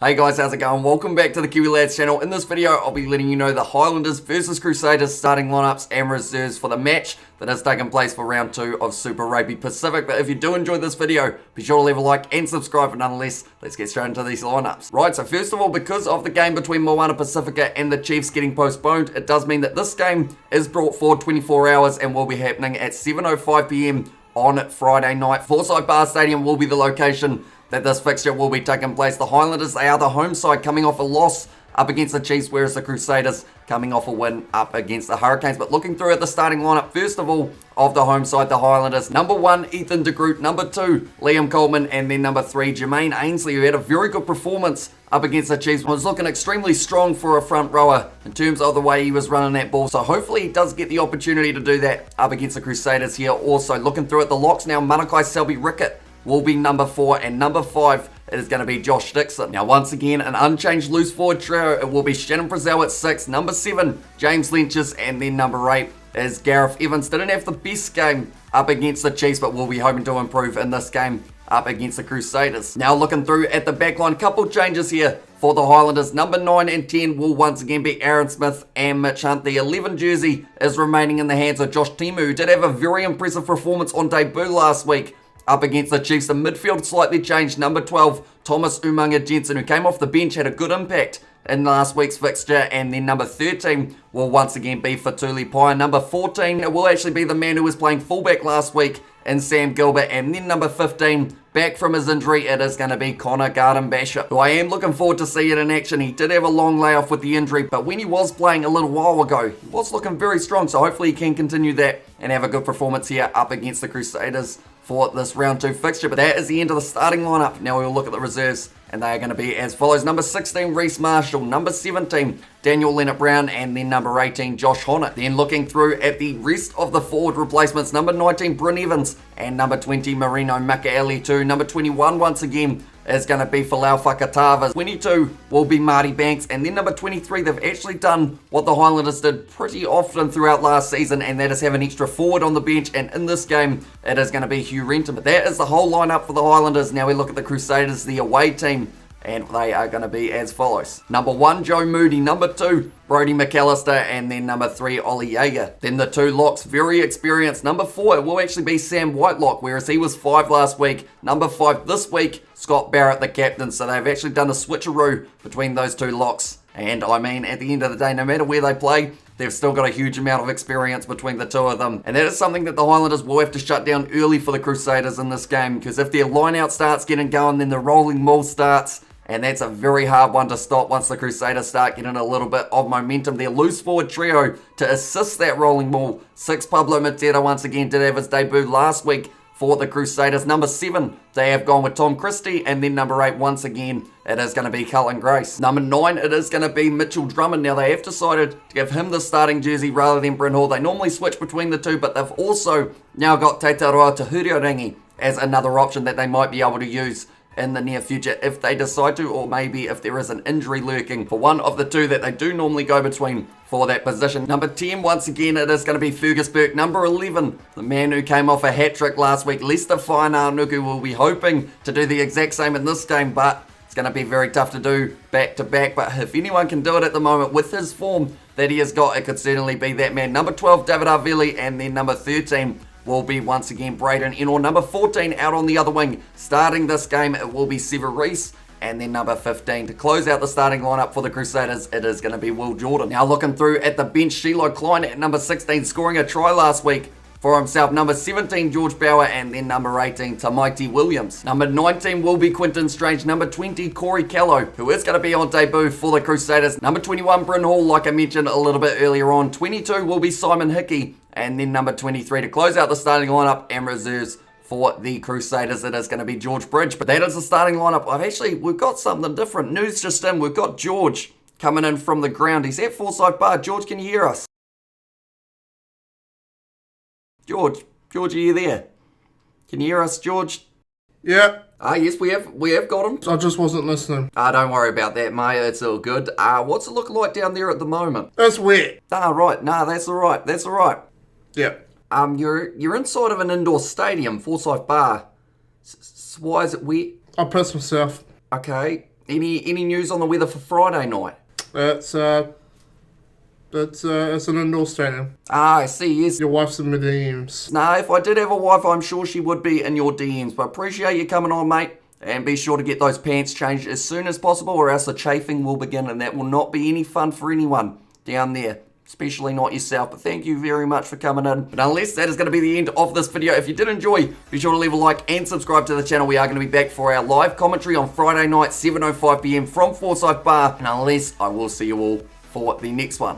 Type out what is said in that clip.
Hey guys, how's it going? Welcome back to the Kiwi Lads channel. In this video, I'll be letting you know the Highlanders versus Crusaders starting lineups and reserves for the match that has taken place for round 2 of Super Rugby Pacific. But if you do enjoy this video, be sure to leave a like and subscribe. But nonetheless, let's get straight into these lineups. Right, so first of all, because of the game between Moana Pacifica and the Chiefs getting postponed, it does mean that this game is brought forward 24 hours and will be happening at 7:05 PM on Friday night. FORSYTH BARR STADIUM will be the location that this fixture will be taking place. The Highlanders, they are the home side coming off a loss up against the Chiefs, whereas the Crusaders coming off a win up against the Hurricanes. But looking through at the starting lineup, first of all, of the home side, the Highlanders. Number 1, Ethan de Groot. Number 2, Liam Coleman. And then number 3, Jermaine Ainsley, who had a very good performance up against the Chiefs. Was looking extremely strong for a front rower in terms of the way he was running that ball. So hopefully he does get the opportunity to do that up against the Crusaders here. Also, looking through at the locks now, Manakai Selby-Rickett will be number 4, and number 5 it is going to be Josh Dixon. Now once again, an unchanged loose forward trio. It will be Shannon Frizzell at 6, number 7 James Lynches, and then number 8 is Gareth Evans. Didn't have the best game up against the Chiefs, but will be hoping to improve in this game up against the Crusaders. Now looking through at the backline, couple changes here for the Highlanders. Number 9 and 10 will once again be Aaron Smith and Mitch Hunt. The 11 jersey is remaining in the hands of Josh Timu, who did have a very impressive performance on debut last week up against the Chiefs. The midfield slightly changed. Number 12, Thomas Umaga Jensen, who came off the bench, had a good impact in last week's fixture. And then number 13 will once again be Fatuli Pai. Number 14 it will actually be the man who was playing fullback last week in Sam Gilbert. And then number 15, back from his injury, it is going to be Connor Garden-Basher, who I am looking forward to see it in action. He did have a long layoff with the injury, but when he was playing a little while ago, he was looking very strong. So hopefully he can continue that and have a good performance here up against the Crusaders for this round 2 fixture. But that is the end of the starting lineup. Now we will look at the reserves, and they are going to be as follows. Number 16, Reece Marshall. Number 17, Daniel Leonard-Brown. And then number 18, Josh Honnett. Then looking through at the rest of the forward replacements, number 19, Bryn Evans. And number 20, Marino Makaeli-2. Number 21, once again, is going to be Folau Fakatava. 22 will be Marty Banks. And then number 23, they've actually done what the Highlanders did pretty often throughout last season, and that is have an extra forward on the bench. And in this game, it is going to be Hugh Renton. But that is the whole lineup for the Highlanders. Now we look at the Crusaders, the away team, and they are going to be as follows. Number 1, Joe Moody. Number 2, Brody McAllister. And then number 3, Ollie Jaeger. Then the 2 locks, very experienced. Number 4, it will actually be Sam Whitelock, whereas he was 5 last week. Number 5 this week, Scott Barrett, the captain. So they've actually done a switcheroo between those 2 locks. And I mean, at the end of the day, no matter where they play, they've still got a huge amount of experience between the 2 of them. And that is something that the Highlanders will have to shut down early for the Crusaders in this game, because if their line-out starts getting going, then the rolling maul starts. And that's a very hard one to stop once the Crusaders start getting a little bit of momentum. Their loose forward trio to assist that rolling maul. 6, Pablo Matera once again did have his debut last week for the Crusaders. Number 7, they have gone with Tom Christie. And then number 8, once again, it is going to be Cullen Grace. Number 9, it is going to be Mitchell Drummond. Now, they have decided to give him the starting jersey rather than Bryn Hall. They normally switch between the 2, but they've also now got Te Taroa Tahuriorangi as another option that they might be able to use in the near future if they decide to, or maybe if there is an injury lurking for one of the 2 that they do normally go between for that position. Number 10, once again, it is going to be Fergus Burke. Number 11, the man who came off a hat-trick last week, Lester Whainaunuku, will be hoping to do the exact same in this game, but it's going to be very tough to do back-to-back. But if anyone can do it at the moment with his form that he has got, it could certainly be that man. Number 12, David Arveli, and then number 13 will be once again Braden Ennor. Number 14 out on the other wing. Starting this game, it will be Sever Reece. And then number 15 to close out the starting lineup for the Crusaders, it is going to be Will Jordan. Now looking through at the bench, Shiloh Klein at number 16, scoring a try last week for himself. Number 17, George Bauer. And then number 18, Tamaiti Williams. Number 19 will be Quinton Strange. Number 20, Corey Callow, who is going to be on debut for the Crusaders. Number 21, Bryn Hall, like I mentioned a little bit earlier on. 22 will be Simon Hickey. And then number 23 to close out the starting lineup and reserves for the Crusaders, it is going to be George Bridge. But that is the starting lineup. We've got something different. News just in. We've got George coming in from the ground. He's at FORSYTH BARR. George, can you hear us? George, are you there? Can you hear us, George? Yeah. Yes, we have got him. I just wasn't listening. Don't worry about that, mate. It's all good. What's it looking like down there at the moment? It's wet. Right. That's all right. Yeah. You're inside of an indoor stadium, FORSYTH BARR. Why is it wet? I pissed myself. Okay. Any news on the weather for Friday night? It's an indoor stadium. Ah, I see, yes. Your wife's in the DMs. Nah, if I did have a wife, I'm sure she would be in your DMs. But appreciate you coming on, mate. And be sure to get those pants changed as soon as possible, or else the chafing will begin, and that will not be any fun for anyone down there. Especially not yourself. But thank you very much for coming in. But unless that is going to be the end of this video, if you did enjoy, be sure to leave a like and subscribe to the channel. We are going to be back for our live commentary on Friday night, 7:05 PM from Forsyth Bar. And unless, I will see you all for the next one.